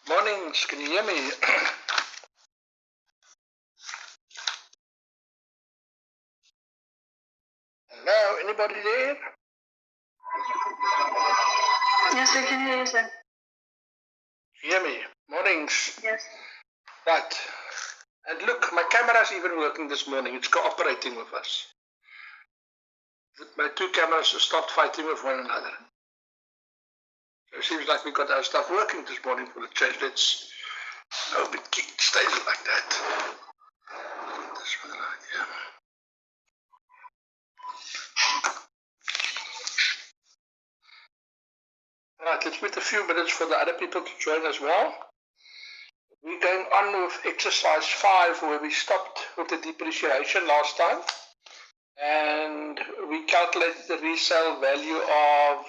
Mornings, can you hear me? Hello, anybody there? Yes, we can hear you, sir. Hear me? Mornings. Yes. Right. And look, my camera's even working this morning. It's cooperating with us. My two cameras have stopped fighting with one another. So it seems like we got our stuff working this morning for the change. Let's hope it stays like that. This one right here. Right, let's wait a few minutes for the other people to join as well. We're going on with exercise 5 where we stopped with the depreciation last time. And we calculated the resale value of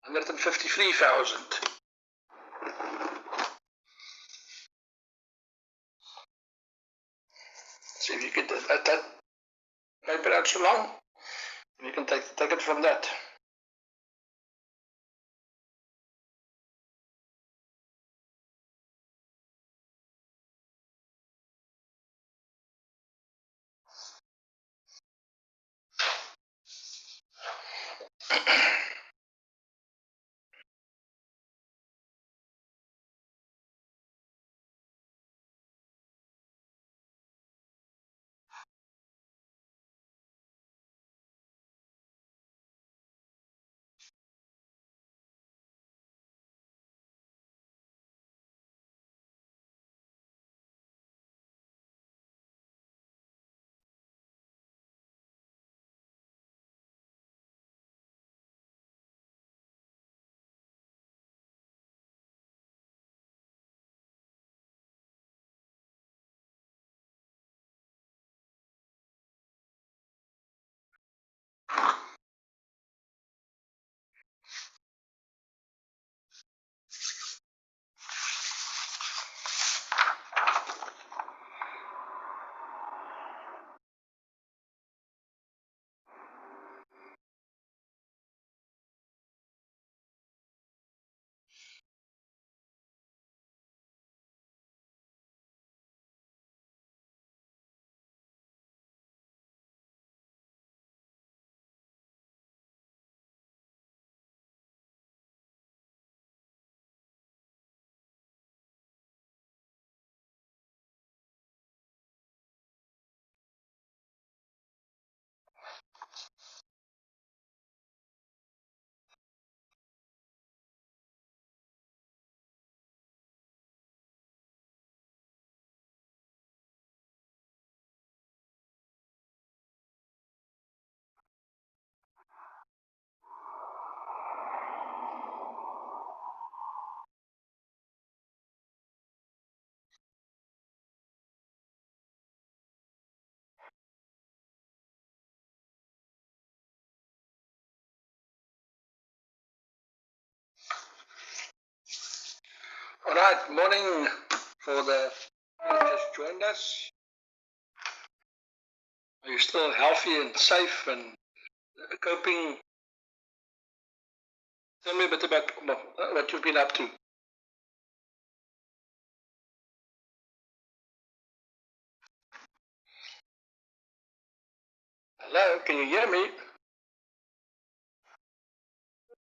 153,000. See if you can let that paper out so long. And you can take it from that. All right, morning for the who just joined us. Are you still healthy and safe and coping? Tell me a bit about what you've been up to. Hello, can you hear me? I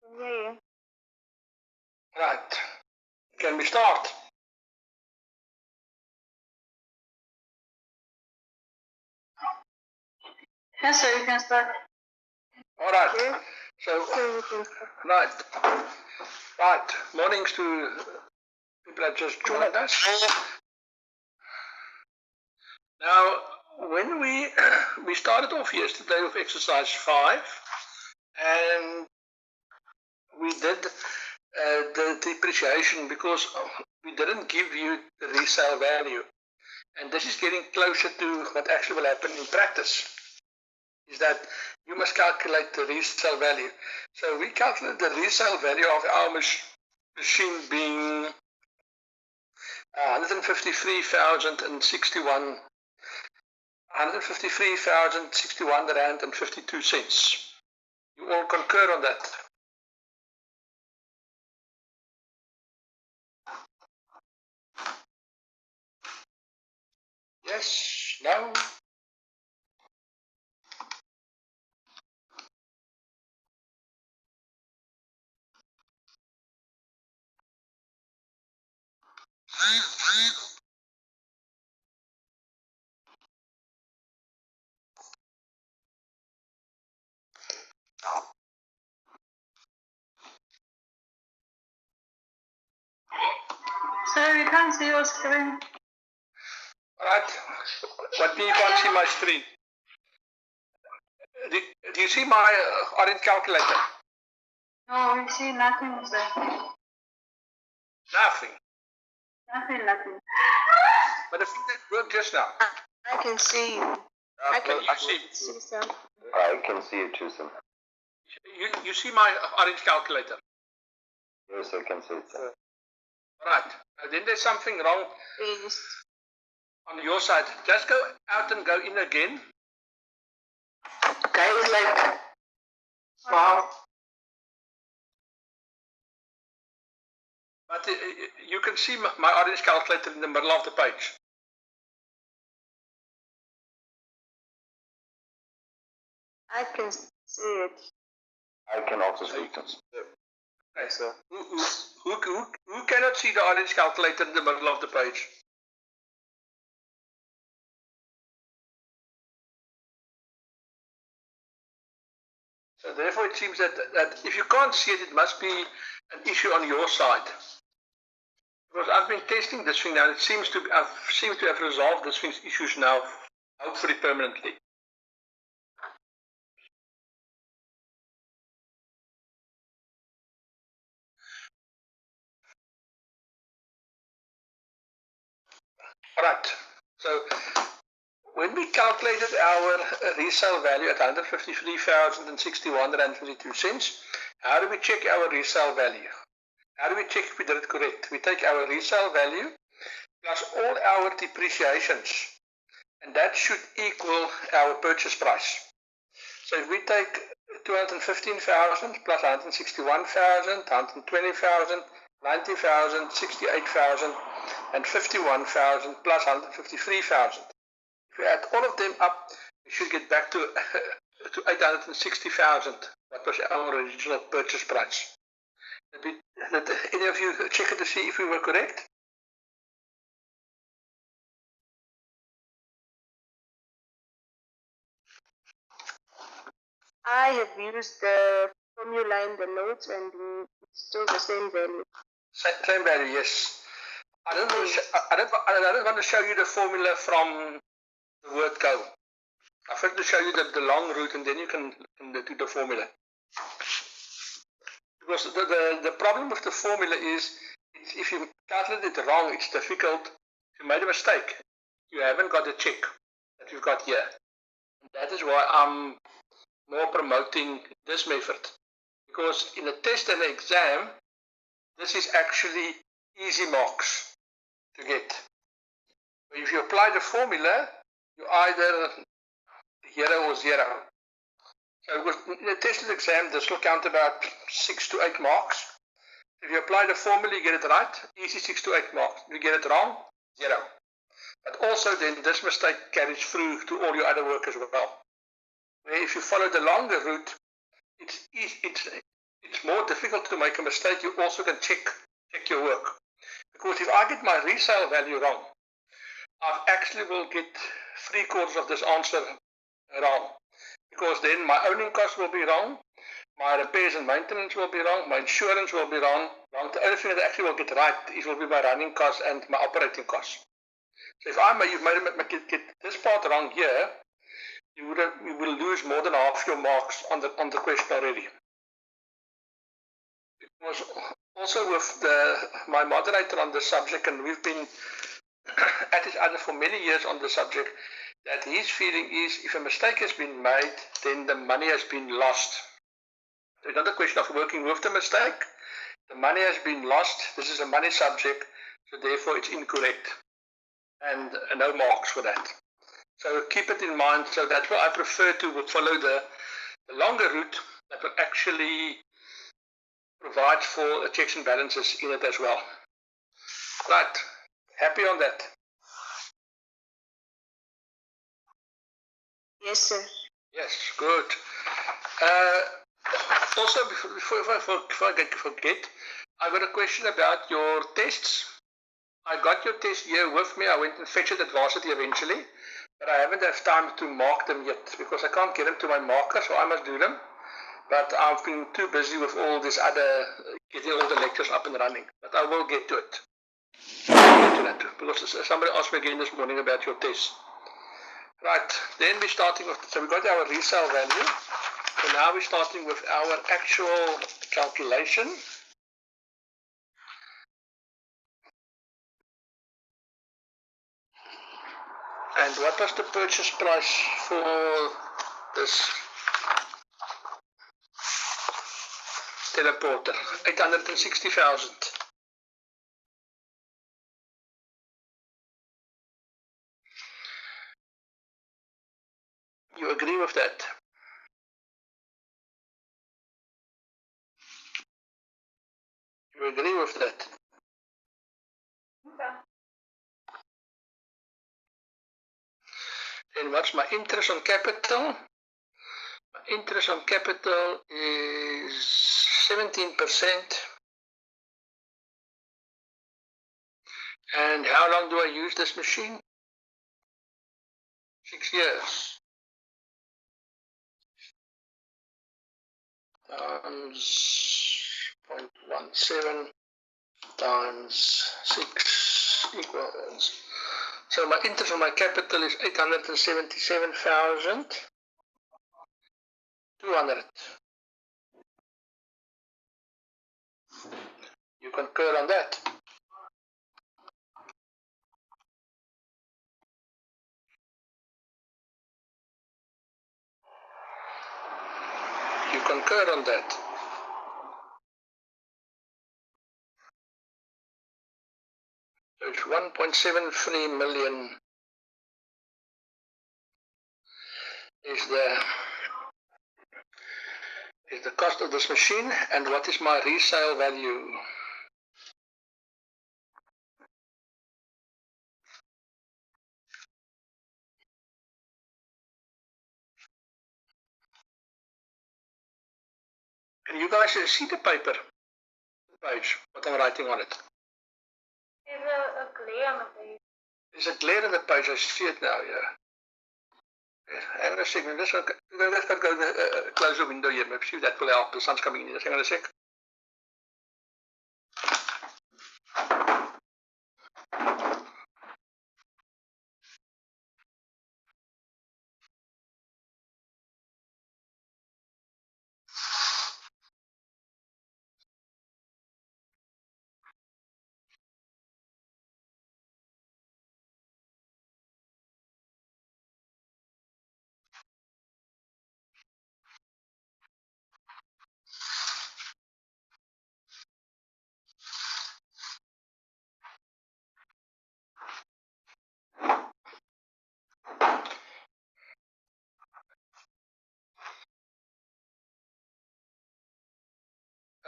can hear you. Right, can we start? Yes, sir, you can start. All right, Yes. so, right, mornings to people that just joined us. Now, when we started off yesterday with exercise 5, and we did the depreciation because we didn't give you the resale value. And this is getting closer to what actually will happen in practice, is that you must calculate the resale value. So we calculate the resale value of our machine being 153,061 rand and 52 cents. You all concur on that? Yes? No? Sir, we can't see your screen. Alright. What mean you can't see my screen? Do you see my orange calculator? No, we see nothing, sir. Nothing. Nothing. But if it worked just now. I can see you. I can see. Some. I can see it too, sir. You see my orange calculator? Yes, I can see it, sir. Right. Then there's something wrong Yes. on your side. Just go out and go in again. Guys, like, Wow. But you can see my orange calculator in the middle of the page. I can see it. I can also So see you it. can see. Okay, so who cannot see the orange calculator in the middle of the page? So therefore it seems that if you can't see it, it must be an issue on your side. Because I've been testing this thing now, it seems to have resolved this thing's issues now, hopefully permanently. Right. So when we calculated our resale value at 153,061.52 cents, how do we check our resale value? How do we check if we did it correct? We take our resale value plus all our depreciations, and that should equal our purchase price. So if we take 215,000 plus 161,000, 120,000, 90,000, 68,000, and 51,000 plus 153,000. If we add all of them up, we should get back to 860,000. That was our original purchase price. Did any of you check it to see if we were correct? I have used the formula in the notes and it's still the same value. Same value, yes. I don't want to show you the formula from the word go. I first to show you the long route, and then you can do the formula. Because the problem with the formula is, if you calculate it wrong, it's difficult. If you made a mistake, you haven't got the check that you've got here. And that is why I'm more promoting this method. Because in a test and an exam, this is actually easy marks to get. But if you apply the formula, you either hero or zero. So in a test and exam, this will count about 6 to 8 marks. If you apply the formula, you get it right, easy 6 to 8 marks. If you get it wrong, 0. But also then this mistake carries through to all your other work as well. Where if you follow the longer route, it's more difficult to make a mistake. You also can check your work. Because if I get my resale value wrong, I actually will get 3/4 of this answer wrong. Because then my owning cost will be wrong, my repairs and maintenance will be wrong, my insurance will be wrong. The only thing that I actually will get right will be my running costs and my operating costs. So if you get this part wrong here, you will lose more than half your marks on the question already. Because also with my moderator on the subject, and we've been at each other for many years on the subject, that his feeling is if a mistake has been made, then the money has been lost. It's not a question of working with the mistake. The money has been lost. This is a money subject. So therefore it's incorrect. And no marks for that. So keep it in mind. So that's why I prefer to follow the longer route that will actually provide for checks and balances in it as well. Right, happy on that? Yes, sir. Yes, good. Also, before I forget, I got a question about your tests. I got your test here with me. I went and fetched it at varsity eventually, but I haven't had time to mark them yet because I can't get them to my marker, so I must do them. But I've been too busy with all this other, getting all the lectures up and running. But I will get to it. I'll get to that because somebody asked me again this morning about your test. Right, then we're starting with, so we got our resale value. So now we're starting with our actual calculation. And what was the purchase price for this teleporter? 860,000. You agree with that? You agree with that? Okay. And what's my interest on capital? My interest on capital is 17%. And how long do I use this machine? 6 years. Times 0.17 times 6 equals. So my interest on my capital is 877,200. You concur on that? You concur on that? So it's 1.73 million is the cost of this machine, and what is my resale value? Can you guys see the paper, the page, what I'm writing on it? There's a glare on the page. There's a glare on the page, I see it now, yeah. Hang on a second, let's go close the window here, maybe see if that will help. The sun's coming in, hang on a sec.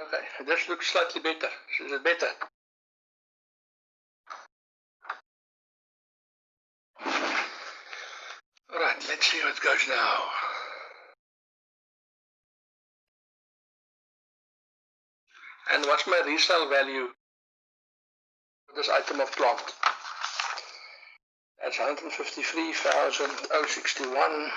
Okay, this looks slightly better. Is it better? Alright, let's see how it goes now. And what's my resale value for this item of plant? That's 153,061.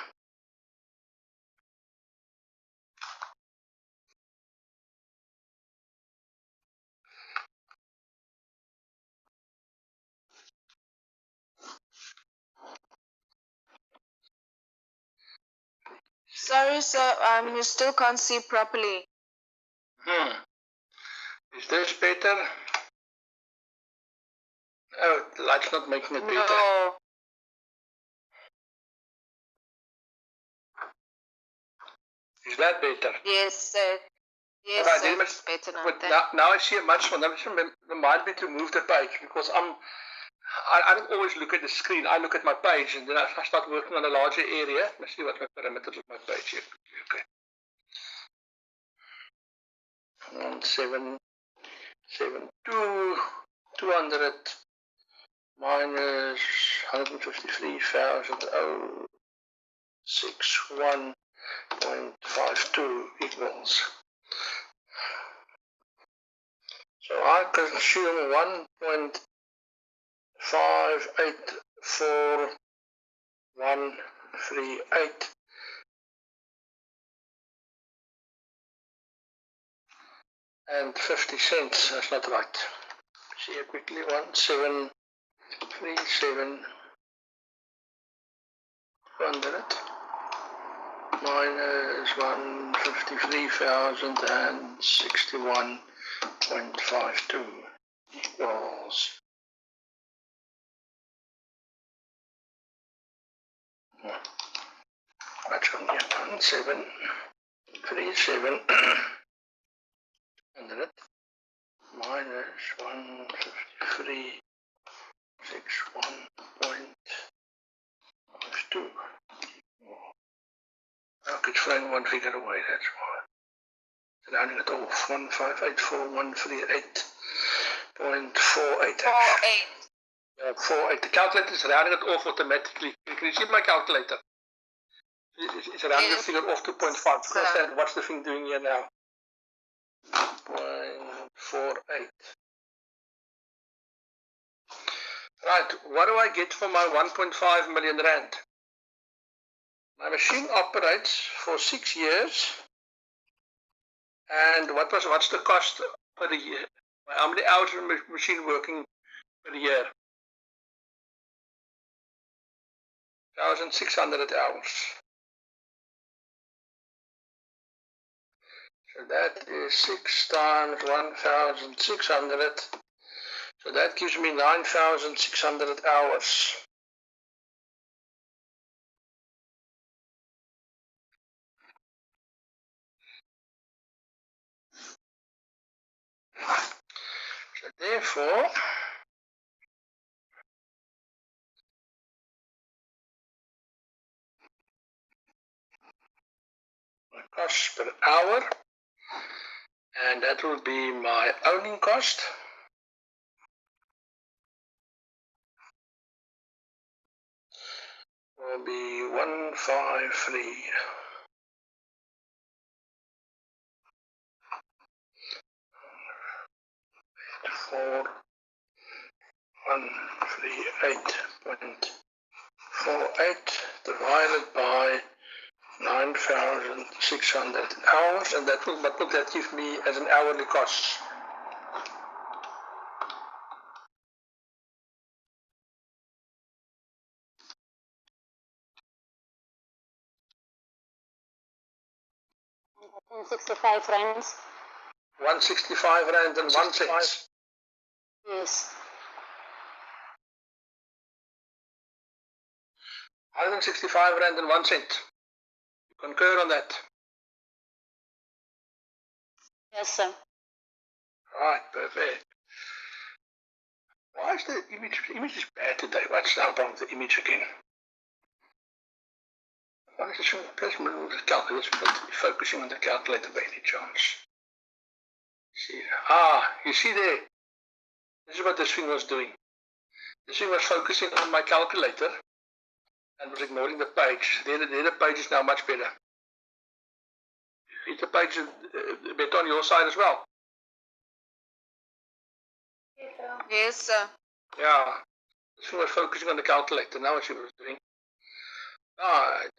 Sorry, sir, you still can't see properly. Is this better? Oh, the light's not making it better. No. Is that better? Yes, sir. Yes, Right, sir. then must- Better now. But Thank now I see a much more. Now remind me to move the page because I don't always look at the screen. I look at my page and then I start working on a larger area. Let's see what my parameters of my page here. Okay. 1772 200 minus 153,061.52 equals. So I consume 1.584138 and 50 cents. That's not right. See here quickly. 1737 100 minus 153,061.52 equals. What's on here? 1737 100 minus 153,61.52. I could find one figure away, that's why. Rounding it off, 1584138.48. 48. The calculator is rounding it off automatically. Can you see my calculator? It's rounding the figure off to 0.5. What's the thing doing here now? 0.48. Right, what do I get for my 1.5 million rand? My machine operates for 6 years. And what's the cost per year? How many hours is the machine working per year? 1,600 hours. So that is 6 times 1,600. So that gives me 9,600 hours. So therefore, my cost per hour, and that will be my owning cost. Will be 153. For 138.48 divided by 9,600 hours, and that will, what will that give me as an hourly cost? £165. 165 rand and 1 cent. Yes. 165 rand and 1 cent. You concur on that? Yes, sir. Right, perfect. Why is the image is bad today? What's now wrong with the image again? Why is it let's move the calculator? Let's be focusing on the calculator by any chance. See, you see there? This is what this thing was doing. This thing was focusing on my calculator and was ignoring the page. There the page is now much better. Is the page better on your side as well? Yes, sir. Yeah. This thing was focusing on the calculator. Now I see what it was doing.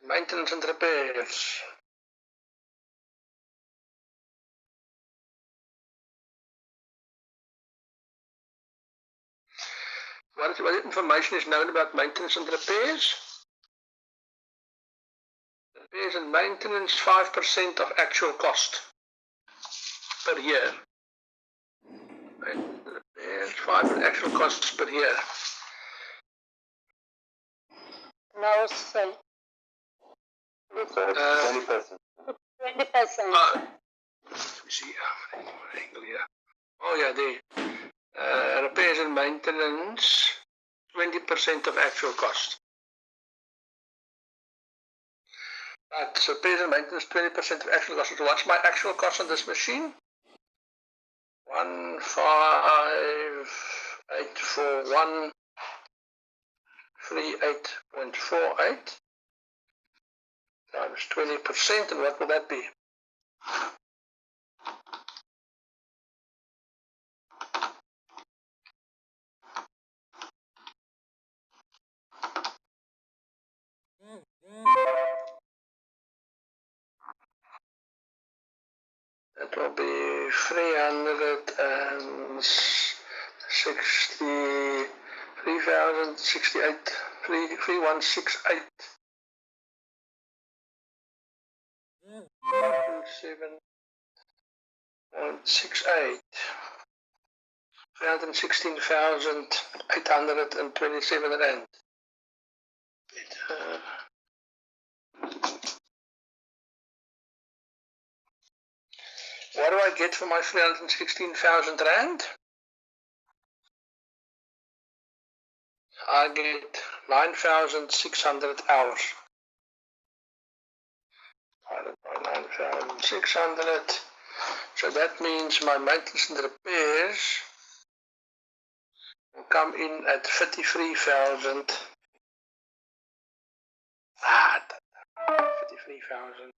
Maintenance and repairs. What information is known about maintenance and repairs? Repairs and maintenance, 5% of actual cost per year. Repairs, 5% actual costs per year. No, sir. So it's 20%. 20%. see angle here. Oh yeah, there. Repairs and maintenance, 20% of actual cost. Right, so repairs and maintenance, 20% of actual cost. So what's my actual cost on this machine? 1584138.48 times 20%, and what will that be? That will be 3168, 27.68, 316,827 rand. What do I get for my 316,000 rand? I get 9,600 hours. Divided by 9,600. So that means my maintenance and repairs will come in at 53,000. 53,000.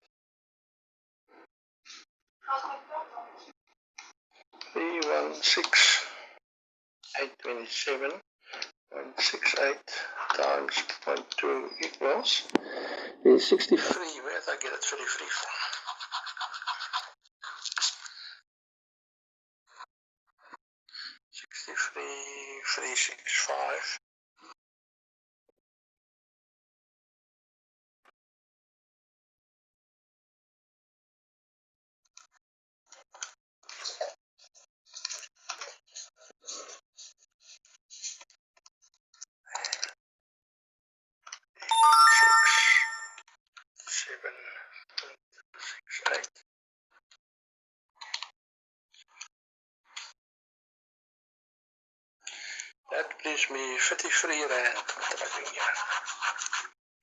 316,827.68 times 0.2 equals is 63. Where did I get it 33 from? 63,365. That gives me 53 rand. What am I doing here?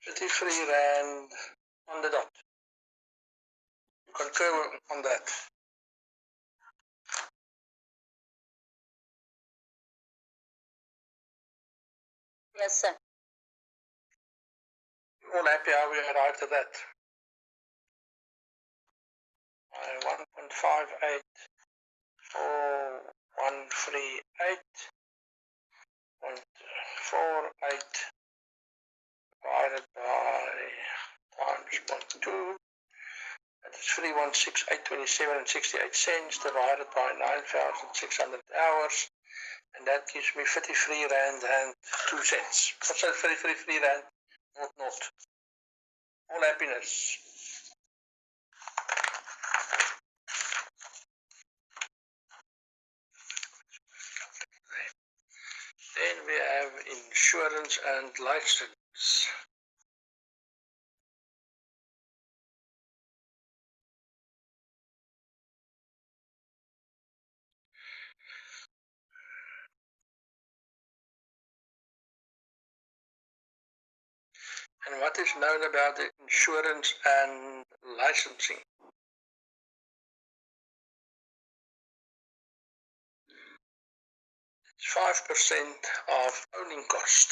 53 rand on the dot. You concur on that? Yes, sir. You all happy how we arrived at that? 1.584138.48 divided by times 0.2. That is 316,827 and 68 cents divided by 9,600 hours. And that gives me 53 rand and 2 cents. What's that? 53 rand, not. All happiness. Then we have insurance and license. And what is known about the insurance and licensing? It's 5% of owning cost.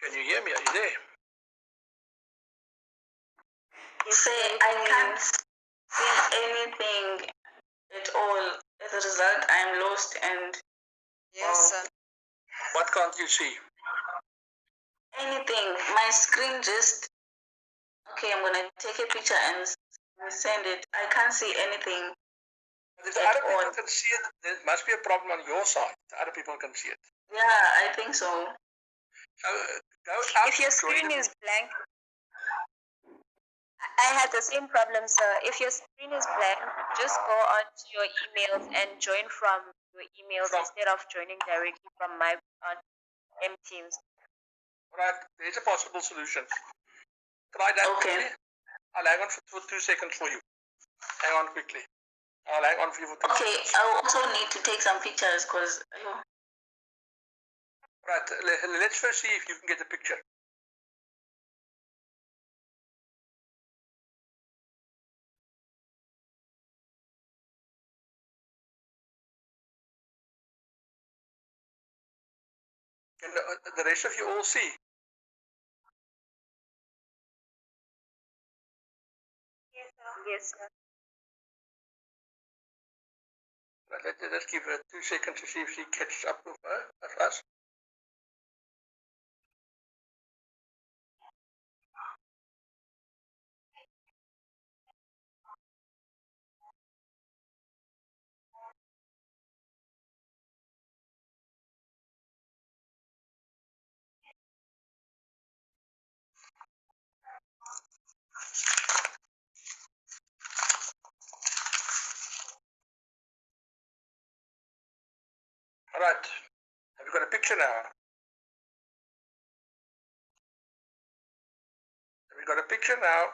Can you hear me? Are you there? You say I can't see anything at all. As a result, I'm lost and Yes, sir. What can't you see? anything. My screen just okay. I'm gonna take a picture and send it. I can't see anything. But if other people can see it, there must be a problem on your side. Other people can see it. Yeah, I think so. So go out. If your screen is blank, I had the same problem, sir. If your screen is blank, just go on to your emails and join from your emails instead of joining directly from my M Teams. Right, there's a possible solution. Try that quickly. I'll hang on for 2 seconds for you. Hang on quickly. I'll hang on for you for 2 Okay, seconds. I also need to take some pictures because. Right, let's first see if you can get the picture. Can the rest of you all see? Yes, sir. Right, let's give her 2 seconds to see if she catches up with us. All right, have you got a picture now? Have you got a picture now?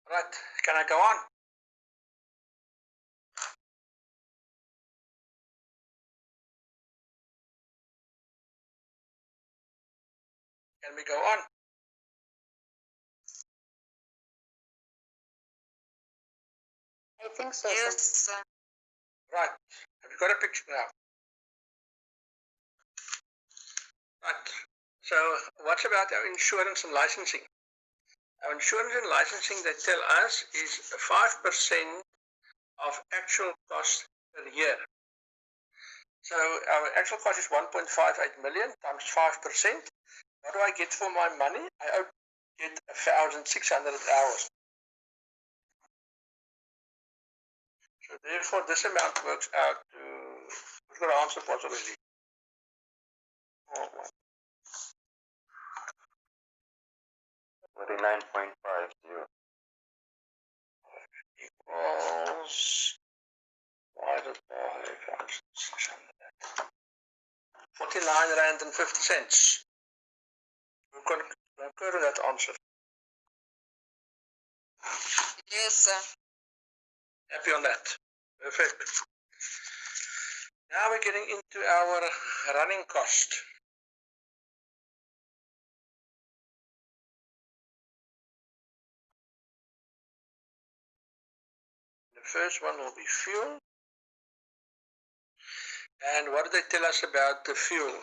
Right, can I go on? Can we go on? I think so, Yes, sir. sir. Right, have you got a picture now? Right, so what's about our insurance and licensing? Our insurance and licensing, they tell us, is 5% of actual cost per year. So our actual cost is 1.58 million times 5%. What do I get for my money? I get 1,600 hours. So therefore, this amount works out to, we've got an answer for it already. 49.50. Equals divided by 1,600. 49 rand and 50 cents. We've got that answer. Yes, sir. Happy on that. Perfect. Now we're getting into our running cost. The first one will be fuel. And what do they tell us about the fuel?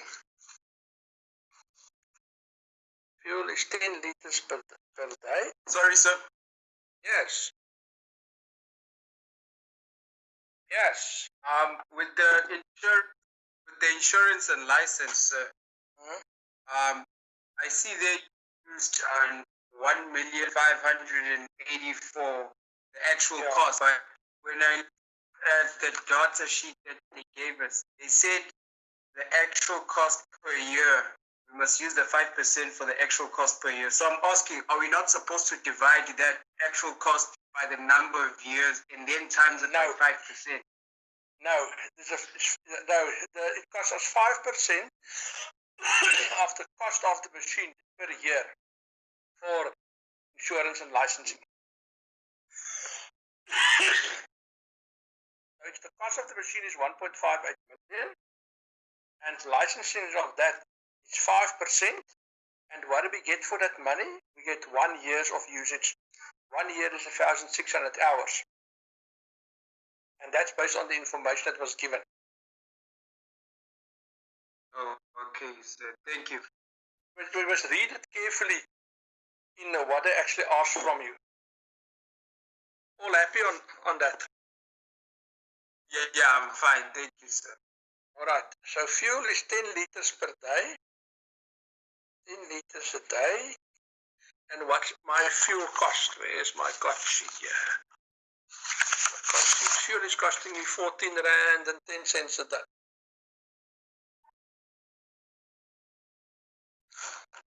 Fuel is 10 liters per day. Sorry, sir. Yes. Yes. With the insurance and license, sir. I see they used 1,584,000 the actual cost. But when I at the data sheet that they gave us, they said the actual cost per year. We must use the 5% for the actual cost per year. So I'm asking, are we not supposed to divide that actual cost by the number of years and then times it by 5%? No, it costs us 5% of the cost of the machine per year for insurance and licensing. So the cost of the machine is 1.58 million, and licensing of that is 5%. And what do we get for that money? We get 1 year of usage. 1 year is 1,600 hours. And that's based on the information that was given. Oh, Okay, sir. Thank you. We must read it carefully in what they actually ask from you. All happy on that? Yeah, I'm fine. Thank you, sir. All right. So fuel is 10 liters per day. 10 liters a day. And what's my fuel cost? Where's my cost sheet here? Cost sheet. Fuel is costing me 14 rand and 10 cents a day.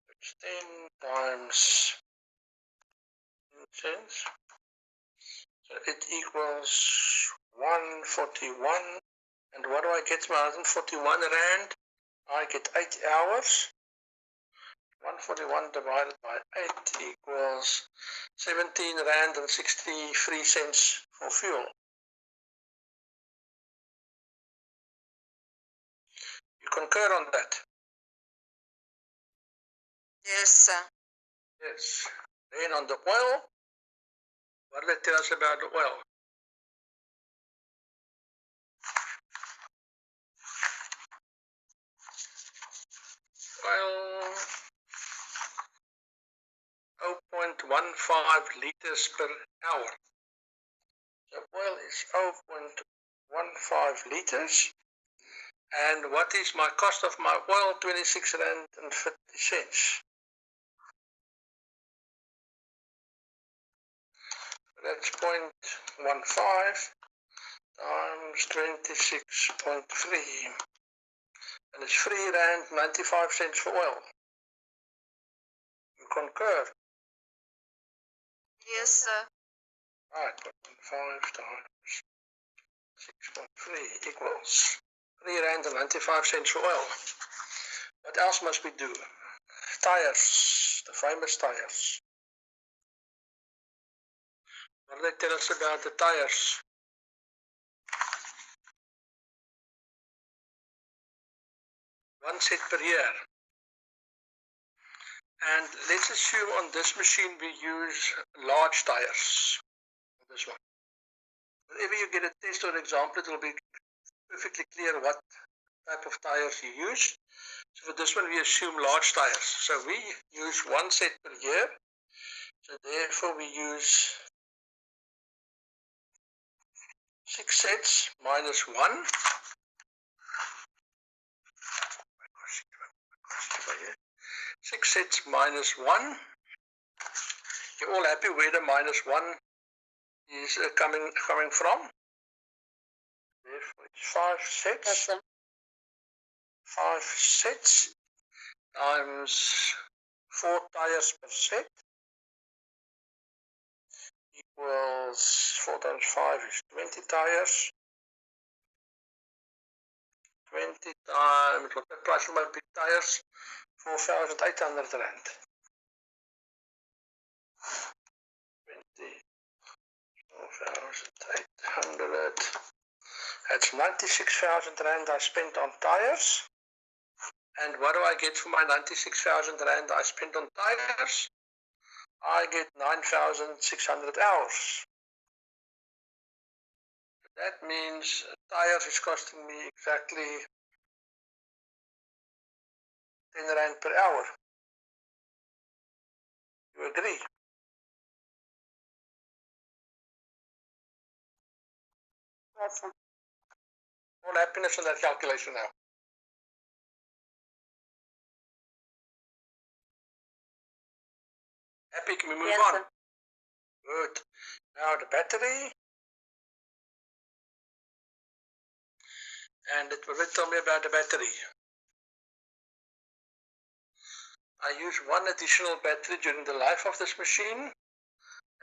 It's 10 times 10 cents. So it equals 141. And what do I get from 141 rand? I get 8 hours. 141 divided by 8 equals 17 rand and 63 cents for fuel. You concur on that? Yes, sir. Yes. Then on the oil, what do they tell us about the oil? Oil, 0.15 liters per hour. So oil is 0.15 liters. And what is my cost of my oil? 26 rand and 50 cents. That's 0.15 times 26.3. And it's 3 rand 95 cents for oil. You concur? Yes, sir. Right, 0.5 times 6.3 equals 3 rand and 95 cents for oil. What else must we do? Tires, the famous tires. What do they tell us about the tires? One set per year. And let's assume on this machine we use large tires. This one. Whenever you get a test or example, it will be perfectly clear what type of tires you use. So for this one, we assume large tires. So we use one set per year. So therefore, we use 6 sets minus 1. 6 sets minus 1. You're all happy where the minus 1 is coming from? Therefore, it's 5 sets. Yes, sir. 5 sets times 4 tires per set equals 4 times 5 is 20 tires. 20 times, look at the price of my big tires, 4,800 rand. 20, 4,800. That's 96,000 rand I spent on tires. And what do I get for my 96,000 rand I spent on tires? I get 9,600 hours. That means tires is costing me exactly 10 rand per hour. You agree? Yes, sir. All happiness on that calculation now. Happy, can we move Yes, on? sir. Good. Now the battery. And it will tell me about the battery. I use one additional battery during the life of this machine.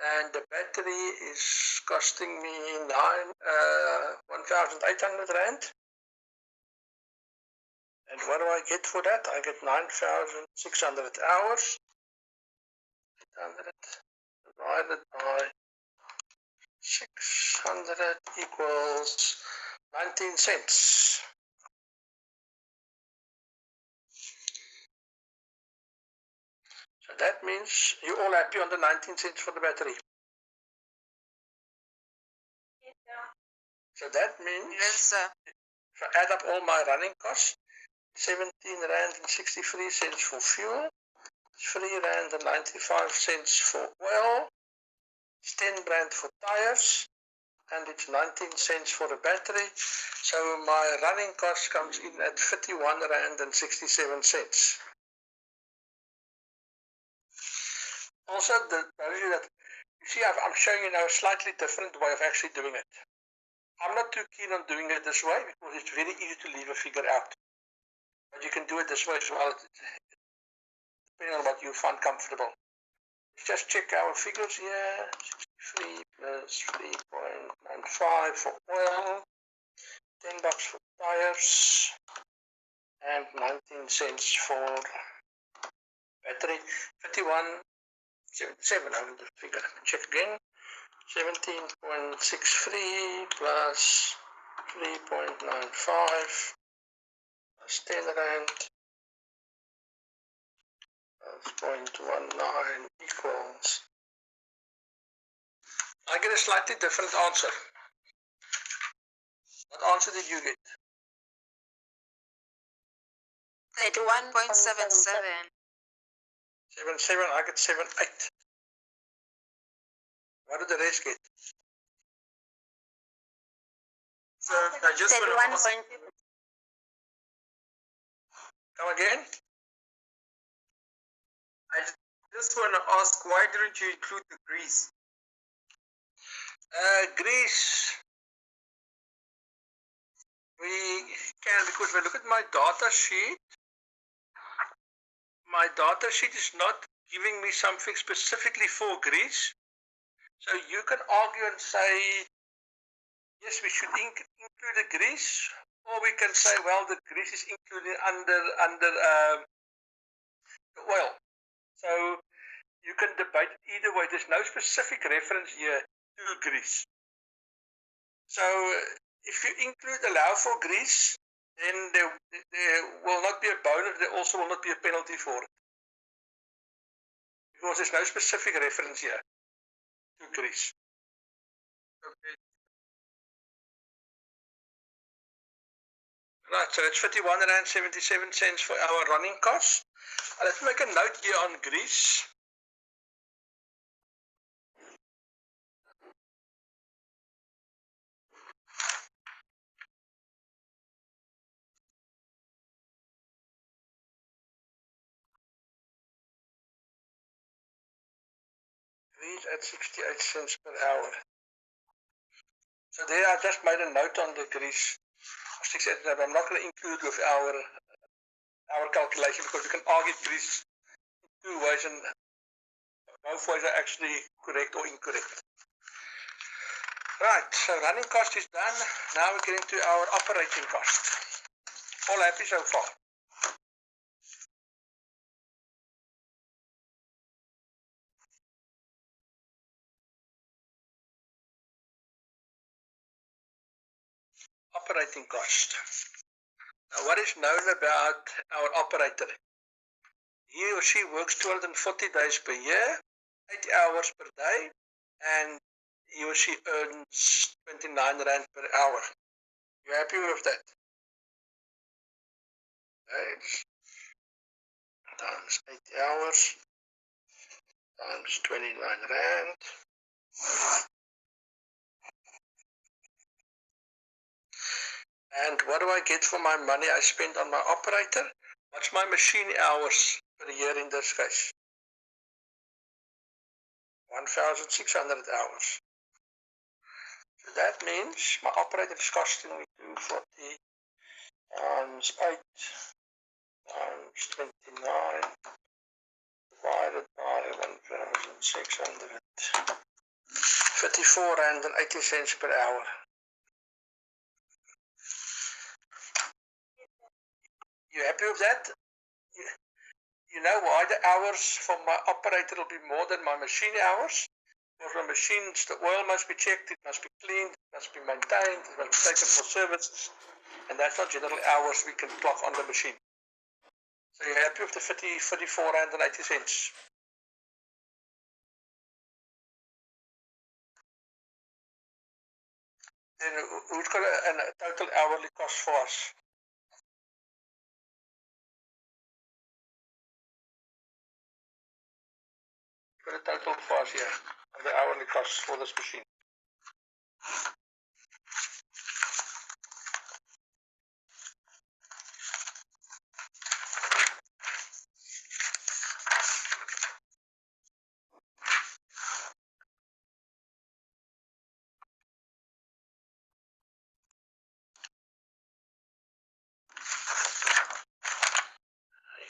And the battery is costing me 1,800 rand. And what do I get for that? I get 9,600 hours. 800 divided by 600 equals 19 cents. So that means you're all happy on the 19 cents for the battery. So that means Yes, sir. if I add up all my running costs, 17 rand and 63 cents for fuel. It's 3 rand and 95 cents for oil. It's 10 rand for tires. And it's 19 cents for the battery. So my running cost comes in at 51 rand and 67 cents. Also, those of you that, you see, I'm showing you now a slightly different way of actually doing it. I'm not too keen on doing it this way because it's very easy to leave a figure out. But you can do it this way as well, depending on what you find comfortable. Let's just check our figures here. 63 plus 3.95 for oil, 10 bucks for tires, and 19 cents for battery. 51.77, I will figure. Check again. 17.63 plus 3.95 plus 10 rand plus 0.19 equals. I get a slightly different answer. What answer did you get? 31.77. 77, I get 78. What did the rest get? So I just want to ask, Come again? I just want to ask, why didn't you include the grease? Greece. We can, because we look at my data sheet. My data sheet is not giving me something specifically for Greece. So you can argue and say, yes, we should include the grease, or we can say, well, the grease is included under the oil. So you can debate either way. There's no specific reference here to grease. So if you allow for grease, then there will not be a bonus. There also will not be a penalty for it, because there's no specific reference here to grease. Okay. Right, so it's 51 rand 77 cents for our running costs. Let's make a note here on grease. Grease at 68 cents per hour. So there I just made a note on the grease. I'm not going to include with our calculation, because we can argue grease two ways and both ways are actually correct or incorrect. Right, so running cost is done. Now we're getting to our operating cost. All happy so far? Operating cost. Now, what is known about our operator? He or she works 240 days per year, 8 hours per day, and he or she earns 29 rand per hour. You happy with that? Okay. Times 8 hours times 29 rand. And what do I get for my money I spend on my operator? What's my machine hours per year in this case? 1,600 hours. So that means my operator is costing me 240 times 8 times 29 divided by 1,600. 54 rand and 80 cents per hour. You happy with that? You know why the hours for my operator will be more than my machine hours? Because my machines, the oil must be checked, it must be cleaned, it must be maintained, it must be taken for service, and that's not generally hours we can clock on the machine. So you're happy with the 54 rand and 80 cents? Then who's got a total hourly cost for us? got a total cost here of the hourly costs for this machine.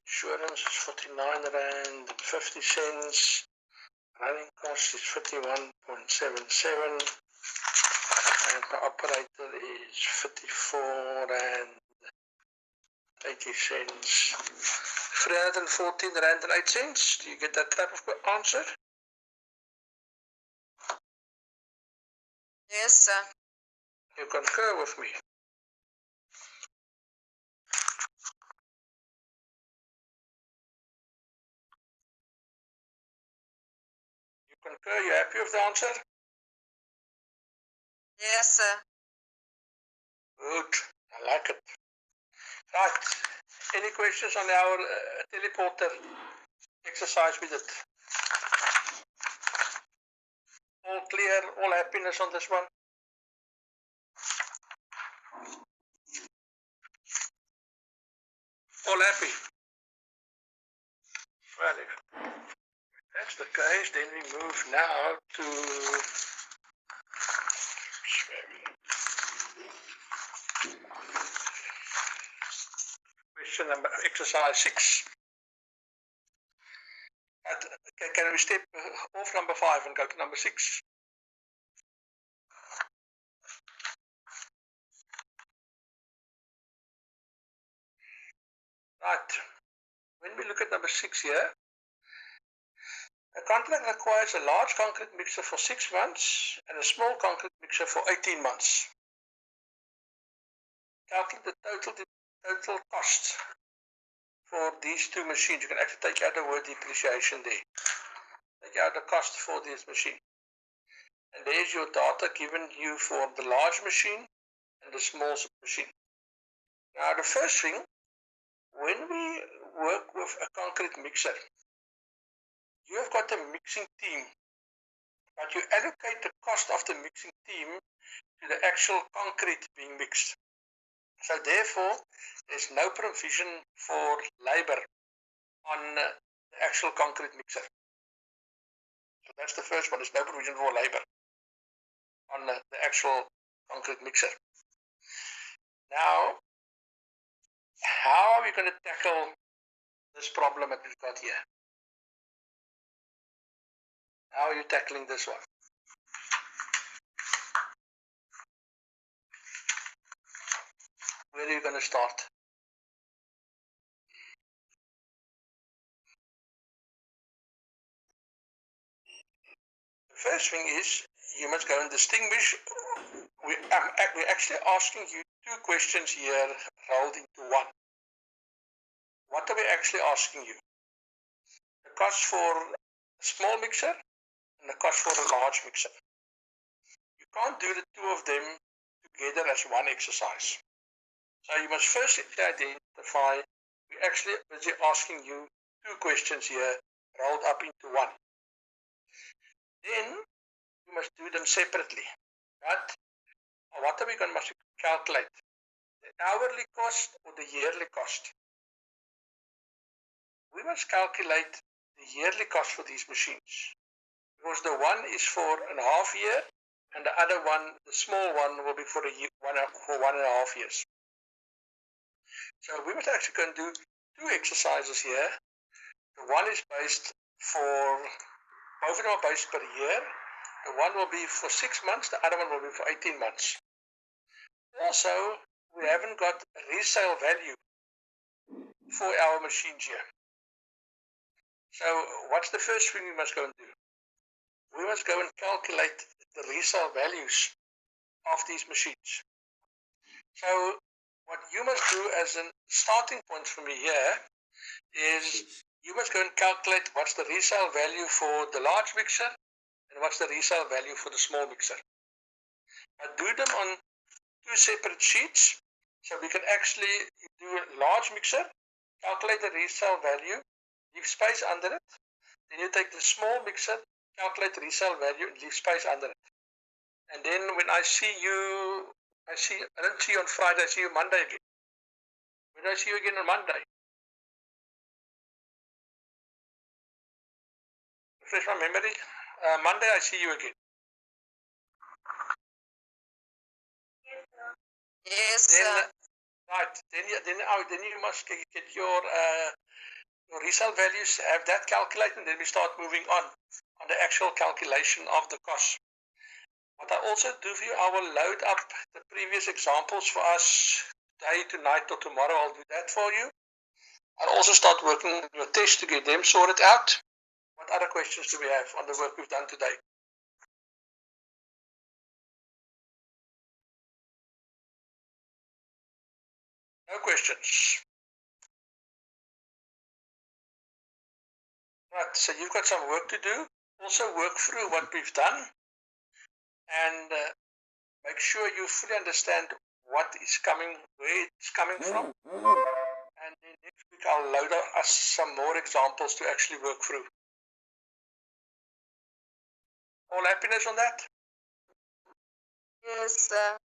Insurance is 49 rand and 50 cents. Running cost is 51.77. And the operator is 54 rand 80 cents. 314 rand and 8 cents. Do you get that type of answer? Yes, sir. You concur with me? You concur? You happy with the answer? Yes, sir. Good. I like it. Right. Any questions on our teleporter exercise we did? All clear? All happiness on this one? All happy? Well, if that's the case, then we move now to question number, exercise 6. Can we step off number 5 and go to number 6? Right. When we look at number 6 here, a contract requires a large concrete mixer for 6 months and a small concrete mixer for 18 months. Calculate the total cost for these two machines. You can actually take out the word depreciation there. Take out the cost for this machine. And there's your data given you for the large machine and the small machine. Now the first thing, when we work with a concrete mixer, you have got a mixing team, but you allocate the cost of the mixing team to the actual concrete being mixed. So therefore, there's no provision for labor on the actual concrete mixer. So that's the first one, there's no provision for labor on the actual concrete mixer. Now, how are we going to tackle this problem that we've got here? How are you tackling this one? Where are you going to start? The first thing is, you must go and distinguish. We're actually asking you two questions here rolled into one. What are we actually asking you? The cost for a small mixer and the cost for a large mixer. You can't do the two of them together as one exercise. So you must first identify, we're actually busy asking you two questions here rolled up into one. Then you must do them separately. But what are we going to calculate? The hourly cost or the yearly cost? We must calculate the yearly cost for these machines, because the one is for a half year and the other one, the small one, will be for 1.5 years. So we must actually go and do two exercises here. The one is based for, both of them are based per year. The one will be for 6 months, the other one will be for 18 months. Also, we haven't got a resale value for our machines here. So what's the first thing we must go and do? We must go and calculate the resale values of these machines. So what you must do as a starting point for me here is you must go and calculate what's the resale value for the large mixer and what's the resale value for the small mixer. But do them on two separate sheets, so we can actually do a large mixer, calculate the resale value, leave space under it, then you take the small mixer, calculate the resale value, and leave space under it. And then when I see you, I don't see you on Friday, I see you Monday again. When I see you again on Monday, refresh my memory. Monday I see you again. Yes, Then, sir. right. Then you must get your resale values, have that calculated, and then we start moving on the actual calculation of the cost. What I also do for you, I will load up the previous examples for us today, tonight, or tomorrow. I'll do that for you. I'll also start working on your tests to get them sorted out. What other questions do we have on the work we've done today? No questions. Right, so you've got some work to do. Also work through what we've done and make sure you fully understand what is coming, where it's coming from. And then next week I'll load us some more examples to actually work through. All happiness on that? Yes, sir.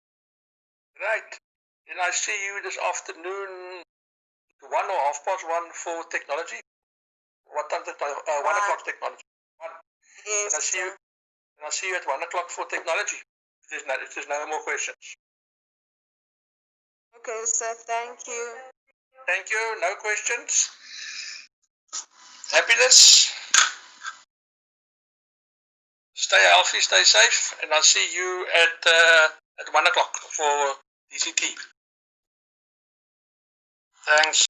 Right. Then I see you this afternoon, 1 or 1:30 for technology. What time? 1 o'clock technology. 1. Yes, And I'll see you at 1 o'clock for technology. If there's no more questions. Okay, sir. Thank you. Thank you. No questions. Happiness. Stay healthy, stay safe, and I'll see you at 1 o'clock for DCT. Thanks.